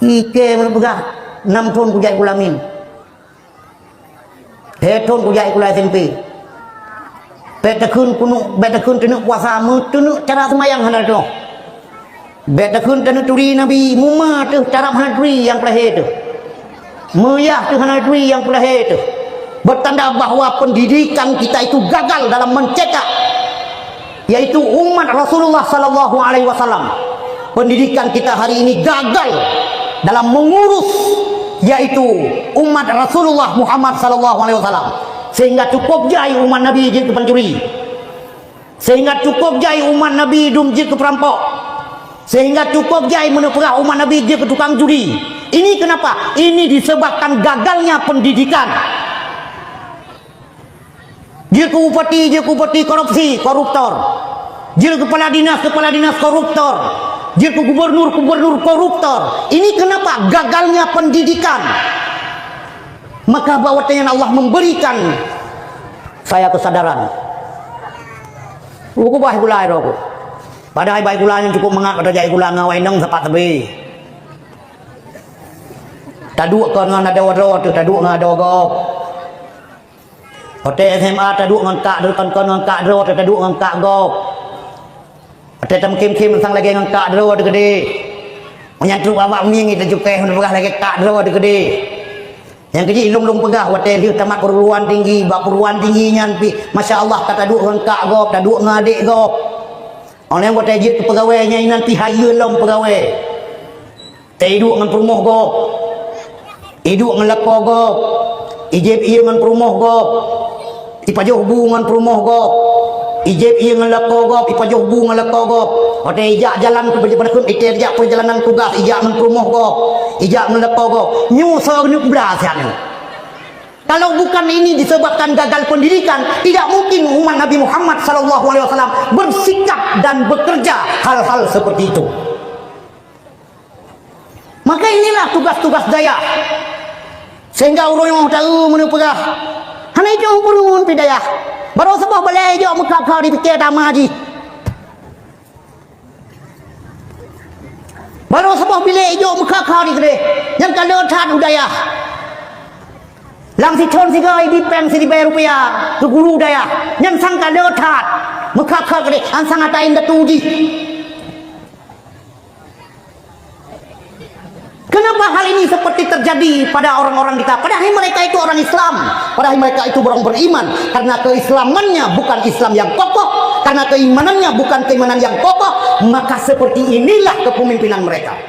ike berpegah 6 tahun ku jai kulamin 7 tahun ku jai kula SMP betakun kunu betakun tenu puasa mu tenu cara semayang hana tu betakun tenu turi nabi muma tu cara hana turi yang pelahir tu meyah tu hana turi yang pelahir tu bertanda bahwa pendidikan kita itu gagal dalam mencetak yaitu umat Rasulullah sallallahu alaihi wasallam. Pendidikan kita hari ini gagal dalam mengurus yaitu umat Rasulullah Muhammad sallallahu alaihi wasallam. Sehingga cukup jai umat Nabi jadi pencuri. Sehingga cukup jai umat Nabi dum jadi perampok. Sehingga cukup jai menepurah umat Nabi jadi tukang judi. Ini kenapa? Ini disebabkan gagalnya pendidikan. Dia bupati korupsi, koruptor. Dia kepala dinas koruptor. Dia gubernur koruptor. Ini kenapa? Gagalnya pendidikan. Maka bahwasanya Allah memberikan saya kesadaran. Aku baik gulai aku. Padahal baik gulai yang cukup mengat pada jai gulai ngawai nang sepat tebe. Taduk kan ngan ada wado tu taduk ngan ada gok. Hotel SMA taduk ngan kak kan ngan kak dro taduk ngan kak gok. Hotel tam kim sang lagi ngan kak dro gede. Menyantru awak ming itu juga hendak lagi kak dro gede. Yang kecil ilung pegah hotel dia tamat perguruan tinggi, bab perguruan tingginya pi masya-Allah kata duk rengkak gop, duk ngadik gop. Orang yang hotel jit pegawainya nanti hayu long pegawai. Teduk ngan perumuh gop. Iduk ngan lepo gop. Ijeb ieu ngan perumuh gop. Ipajoh bu ngan perumuh gop. Ijeb ieu ngan lepo gop, ipajoh bu ngan lepo gop. Hotel ijak jalan ke berjalan ijak perjalanan tugas, ijak ngan perumuh gop. Ijak melepo go nyusah ni belasan. Kalau bukan ini disebabkan gagal pendidikan, tidak mungkin umat Nabi Muhammad sallallahu alaihi wasallam bersikap dan bekerja hal-hal seperti itu. Maka inilah tugas-tugas daya. Sehingga orang yang tahu menupagah. Hana itu purun pidayah. Baru sebab balai jo muka kau dipikir damaji. Baru sebuah bilik hijau muka kau ni kedai yang kalau tat udaya lang si chon si gai di pen si di bayar rupiah ke guru udaya yang sang kalau tat muka kau kedai an sangat tain datuji. Kenapa hal ini seperti terjadi pada orang-orang kita? Padahal mereka itu orang Islam, padahal mereka itu orang beriman. Karena keislamannya bukan Islam yang kokoh, karena keimanannya bukan keimanan yang kokoh, maka seperti inilah kepemimpinan mereka.